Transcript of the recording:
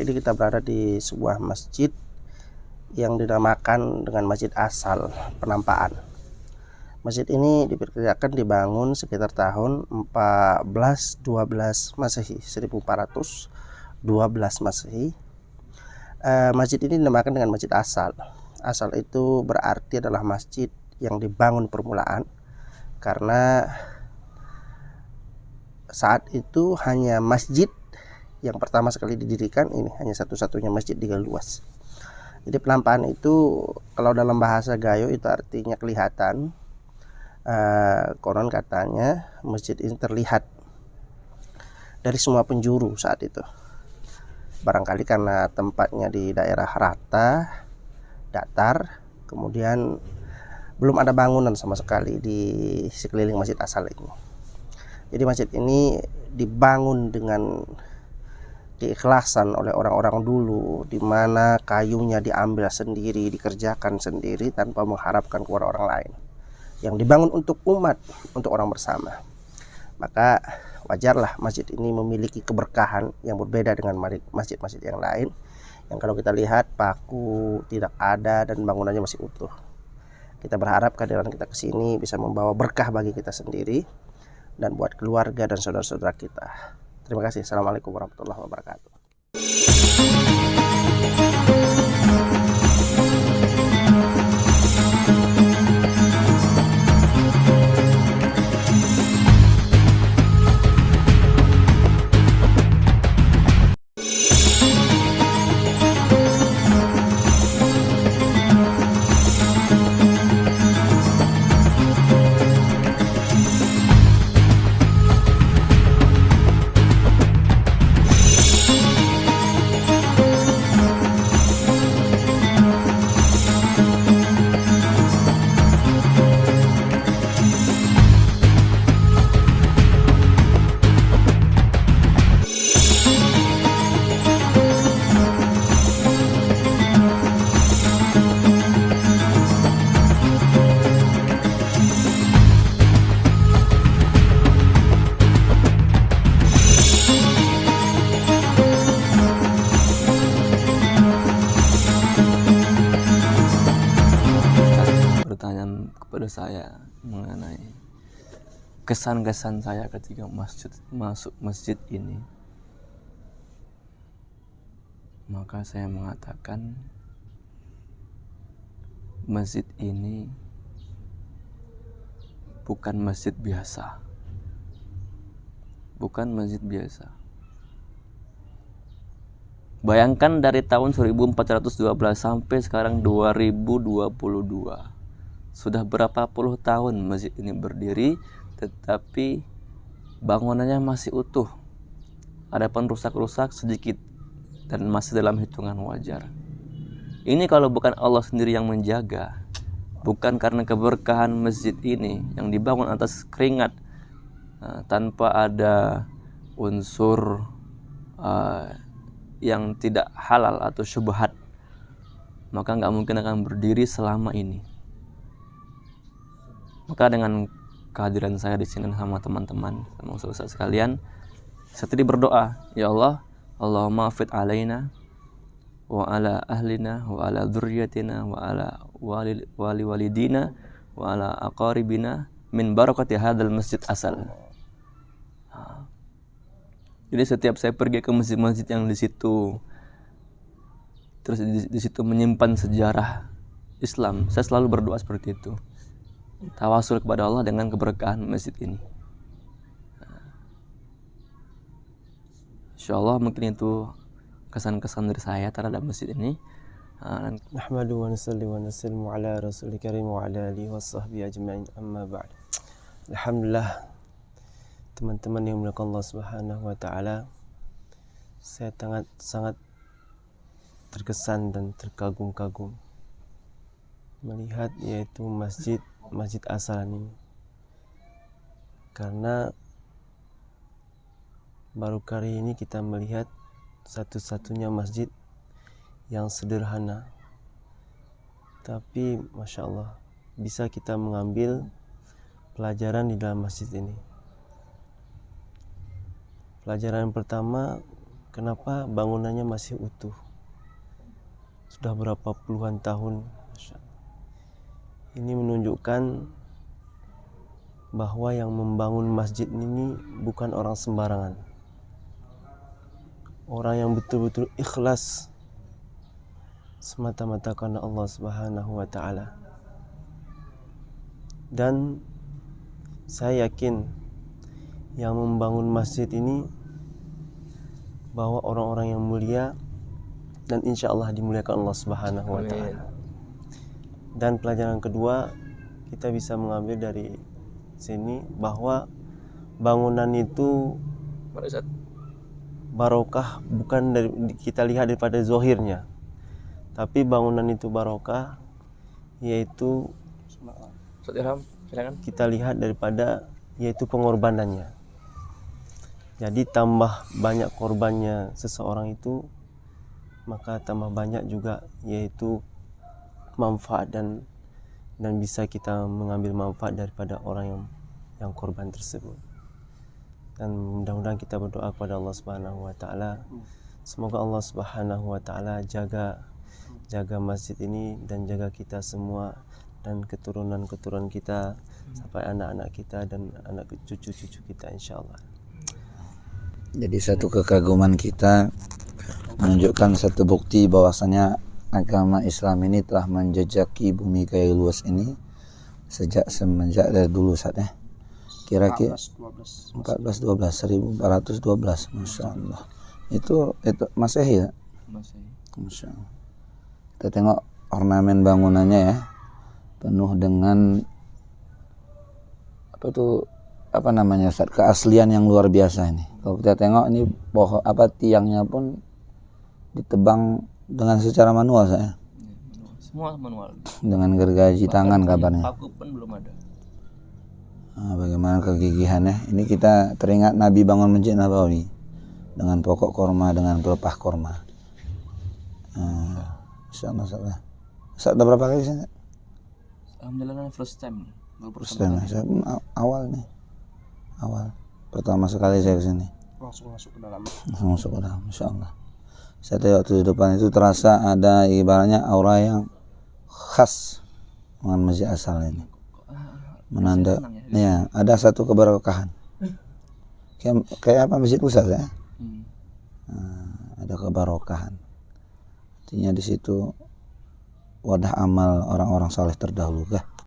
ini kita berada di sebuah masjid yang dinamakan dengan Masjid Asal Penampaan. Masjid ini diperkirakan dibangun sekitar tahun 1412 Masehi, 1412 Masehi. Masjid ini dinamakan dengan Masjid Asal. Asal itu berarti adalah masjid yang dibangun permulaan, karena saat itu hanya masjid yang pertama sekali didirikan ini, hanya satu-satunya masjid di Galuas. Jadi penampaan itu kalau dalam bahasa Gayo itu artinya kelihatan. Konon katanya masjid ini terlihat dari semua penjuru saat itu. Barangkali karena tempatnya di daerah rata, datar, kemudian belum ada bangunan sama sekali di sekeliling Masjid Asal ini. Jadi masjid ini dibangun dengan keikhlasan oleh orang-orang dulu, di mana kayunya diambil sendiri, dikerjakan sendiri tanpa mengharapkan kepada orang lain. Yang dibangun untuk umat, untuk orang bersama. Maka wajarlah masjid ini memiliki keberkahan yang berbeda dengan masjid-masjid yang lain, yang kalau kita lihat paku tidak ada dan bangunannya masih utuh. Kita berharap kehadiran kita ke sini bisa membawa berkah bagi kita sendiri dan buat keluarga dan saudara-saudara kita. Terima kasih. Assalamualaikum warahmatullahi wabarakatuh. Pertanyaan kepada saya mengenai kesan-kesan saya ketika masuk masjid ini, maka saya mengatakan masjid ini bukan masjid biasa, bukan masjid biasa. Bayangkan dari tahun 1412 sampai sekarang 2022. Sudah berapa puluh tahun masjid ini berdiri, tetapi bangunannya masih utuh. Adapun rusak-rusak sedikit dan masih dalam hitungan wajar. Ini kalau bukan Allah sendiri yang menjaga, bukan karena keberkahan masjid ini yang dibangun atas keringat, tanpa ada unsur yang tidak halal atau syubhat, maka nggak mungkin akan berdiri selama ini. Maka dengan kehadiran saya di sini sama teman-teman, sama saudara sekalian, saya tadi berdoa, ya Allah, Allahumma afid alaina wa ala ahlina wa ala dzurriyyatina wa ala walidina wa ala aqaribina min barakati hadzal masjid asal. Jadi setiap saya pergi ke masjid-masjid yang di situ, terus di situ menyimpan sejarah Islam, saya selalu berdoa seperti itu. Tawasul kepada Allah dengan keberkahan masjid ini. Insyaallah mungkin itu kesan-kesan dari saya terhadap masjid ini. Nahmadu wa nusalli wa nusallimu ala rasulil karim wa ala alihi washabbihi ajma'in, amma ba'd. Alhamdulillah, teman-teman yang dimuliakan Allah Subhanahu wa taala, saya sangat terkesan dan terkagum-kagum melihat yaitu Masjid Asal ini, karena baru kali ini kita melihat satu-satunya masjid yang sederhana, tapi Masya Allah bisa kita mengambil pelajaran di dalam masjid ini. Pelajaran pertama, Kenapa bangunannya masih utuh? Sudah berapa puluhan tahun. Masya Allah. Ini menunjukkan bahwa yang membangun masjid ini bukan orang sembarangan. Orang yang betul-betul ikhlas semata-mata karena Allah Subhanahu wa taala. Dan saya yakin yang membangun masjid ini bahwa orang-orang yang mulia dan insya Allah dimuliakan Allah Subhanahu wa taala. Dan pelajaran kedua, kita bisa mengambil dari sini bahwa bangunan itu barokah bukan dari kita lihat daripada zahirnya, tapi bangunan itu barokah yaitu kita lihat daripada yaitu pengorbanannya. Jadi tambah banyak korbannya seseorang itu, maka tambah banyak juga yaitu manfaat dan bisa kita mengambil manfaat daripada orang yang korban tersebut. Dan mudah-mudahan kita berdoa kepada Allah Subhanahu wa taala, semoga Allah Subhanahu wa taala jaga masjid ini dan jaga kita semua dan keturunan-keturunan kita sampai anak-anak kita dan anak cucu-cucu kita insyaallah. Jadi satu kekaguman kita menunjukkan satu bukti bahwasanya agama Islam ini telah menjejaki bumi Gayo Luas ini semenjak dari dulu saatnya. Kira-kira 1412 Masya Allah. Itu Masehi ya? Masehi. Masya Allah. Kita tengok ornamen bangunannya ya, penuh dengan apa namanya Ustaz, keaslian yang luar biasa ini. Kalau kita tengok ini pohon tiangnya pun ditebang dengan secara manual saya. Semua manual. Dengan gergaji tangan kabarnya. Paku pun belum ada. Nah, bagaimana kegigihannya? Ini kita teringat Nabi bangun Masjid Nabawi dengan pokok korma, dengan pelepah korma. Insyaallah. Ustaz udah berapa kali sih? Alhamdulillah first time. First time. Saya pun awal. Pertama sekali saya kesini. Langsung masuk ke dalam. Insyaallah. Saya tengok di depan itu terasa ada ibaratnya aura yang khas dengan masjid asal ini. Menanda, ya ada satu keberkahan. Kayak apa masjid pusat ya? Ada keberkahan. Artinya di situ wadah amal orang-orang saleh terdahulu kah?